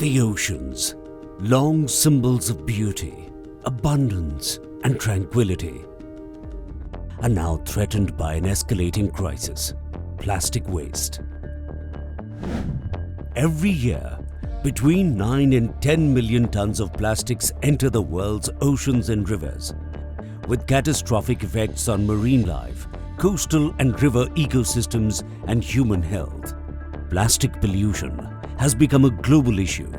The oceans, long symbols of beauty, abundance and tranquility, are now threatened by an escalating crisis: plastic waste. Every year, between 9 and 10 million tons of plastics enter the world's oceans and rivers, with catastrophic effects on marine life, coastal and river ecosystems, and human health. Plastic pollution has become a global issue,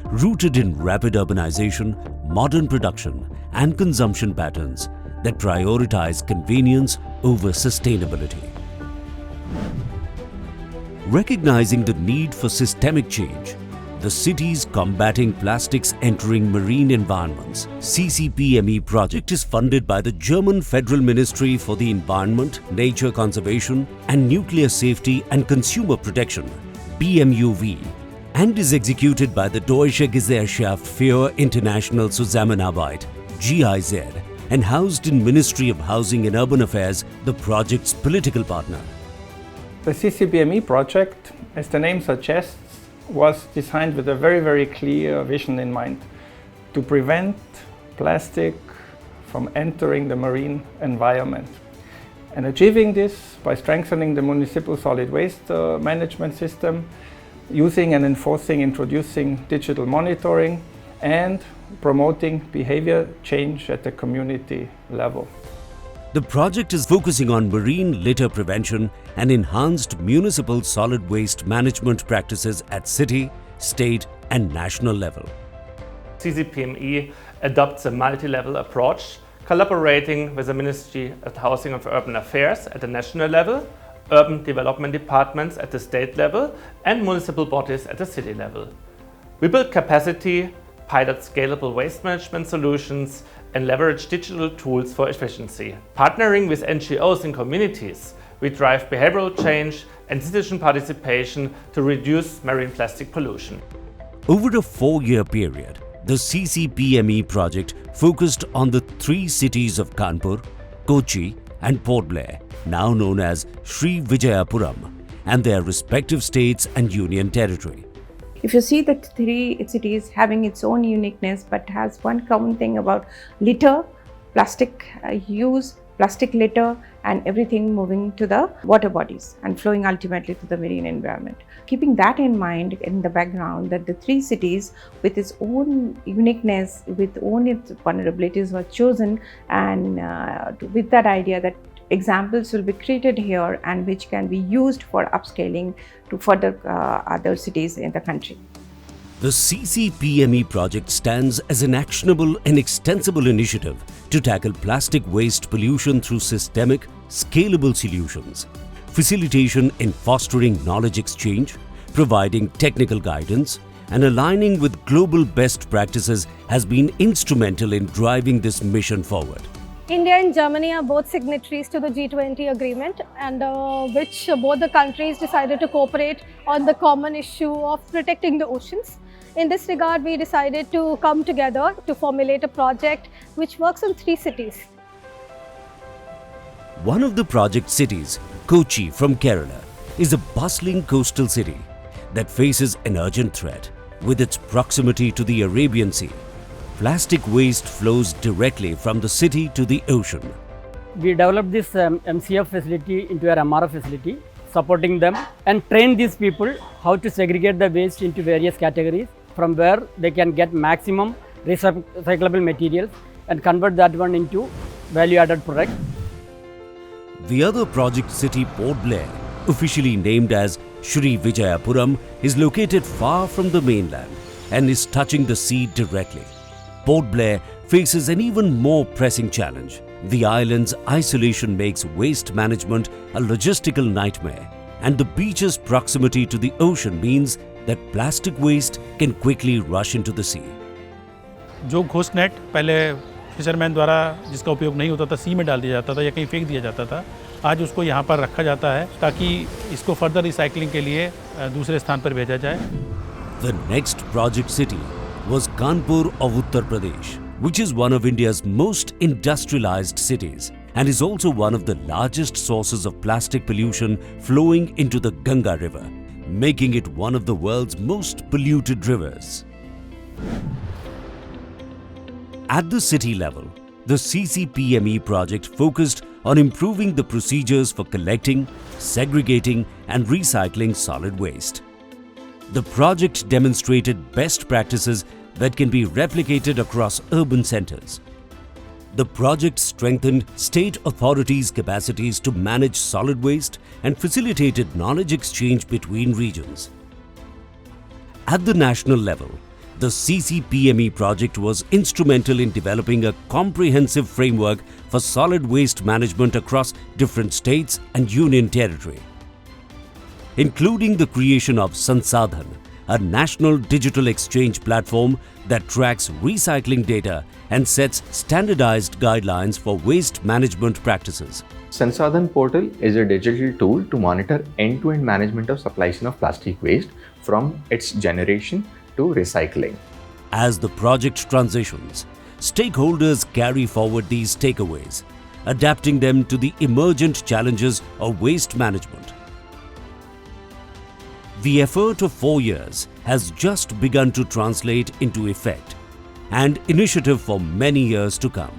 rooted in rapid urbanization, modern production, and consumption patterns that prioritize convenience over sustainability. Recognizing the need for systemic change, the Cities Combating Plastics Entering Marine Environments (CCPME) project is funded by the German Federal Ministry for the Environment, Nature Conservation and Nuclear Safety and Consumer Protection (BMUV) and is executed by the Deutsche Gesellschaft für international Zusammenarbeit (GIZ) and housed in Ministry of Housing and Urban Affairs, the project's political partner. The CCPME project, as the name suggests, was designed with a very clear vision in mind: to prevent plastic from entering the marine environment. And achieving this by strengthening the municipal solid waste management system, using and enforcing introducing digital monitoring, and promoting behavior change at the community level. The project is focusing on marine litter prevention and enhanced municipal solid waste management practices at city, state and national level. CCPME adopts a multi-level approach, collaborating with the Ministry of Housing and Urban Affairs at the national level, urban development departments at the state level and municipal bodies at the city level. We build capacity, pilot scalable waste management solutions and leverage digital tools for efficiency. Partnering with NGOs and communities, we drive behavioral change and citizen participation to reduce marine plastic pollution. Over a 4-year period, the CCPME project focused on the 3 cities of Kanpur, Kochi and Port Blair, now known as Sri Vijaya Puram, and their respective states and union territory. If you see the 3 cities having its own uniqueness, but has one common thing about litter, plastic use, plastic litter and everything moving to the water bodies and flowing ultimately to the marine environment. Keeping that in mind in the background, that the 3 cities with its own uniqueness, with own its vulnerabilities were chosen, and with that idea that examples will be created here and which can be used for upscaling to further other cities in the country. The CCPME project stands as an actionable and extensible initiative to tackle plastic waste pollution through systemic, scalable solutions, facilitation in fostering knowledge exchange, providing technical guidance, and aligning with global best practices has been instrumental in driving this mission forward. India and Germany are both signatories to the G20 agreement, and which both the countries decided to cooperate on the common issue of protecting the oceans. In this regard, we decided to come together to formulate a project which works in 3 cities. One of the project cities, Kochi from Kerala, is a bustling coastal city that faces an urgent threat with its proximity to the Arabian Sea. Plastic waste flows directly from the city to the ocean. We developed this MCF facility into a MRF facility, supporting them and train these people how to segregate the waste into various categories, from where they can get maximum recyclable materials and convert that one into value-added product. The other project city, Port Blair, officially named as Sri Vijaya Puram, is located far from the mainland and is touching the sea directly. Port Blair faces an even more pressing challenge. The island's isolation makes waste management a logistical nightmare, and the beach's proximity to the ocean means that plastic waste can quickly rush into the sea. जो घोस net पहले fisherman द्वारा जिसका उपयोग नहीं होता था सी में डाल दिया जाता था या कहीं फेंक दिया जाता था, आज उसको यहाँ पर रखा जाता है ताकि इसको फर्दर रिसाइकलिंग के लिए दूसरे स्थान पर भेजा जाए. The next project city was Kanpur of Uttar Pradesh, which is one of India's most industrialized cities and is also one of the largest sources of plastic pollution flowing into the Ganga River, making it one of the world's most polluted rivers. At the city level, the CCPME project focused on improving the procedures for collecting, segregating and recycling solid waste. The project demonstrated best practices that can be replicated across urban centers. The project strengthened state authorities' capacities to manage solid waste and facilitated knowledge exchange between regions. At the national level, the CCPME project was instrumental in developing a comprehensive framework for solid waste management across different states and union territory, including the creation of Sansadhan, a national digital exchange platform that tracks recycling data and sets standardized guidelines for waste management practices. Sansadhan portal is a digital tool to monitor end-to-end management of supply chain of plastic waste from its generation to recycling. As the project transitions, stakeholders carry forward these takeaways, adapting them to the emergent challenges of waste management. The effort of 4 years has just begun to translate into effect and initiative for many years to come,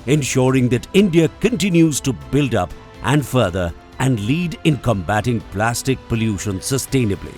ensuring that India continues to build up and further and lead in combating plastic pollution sustainably.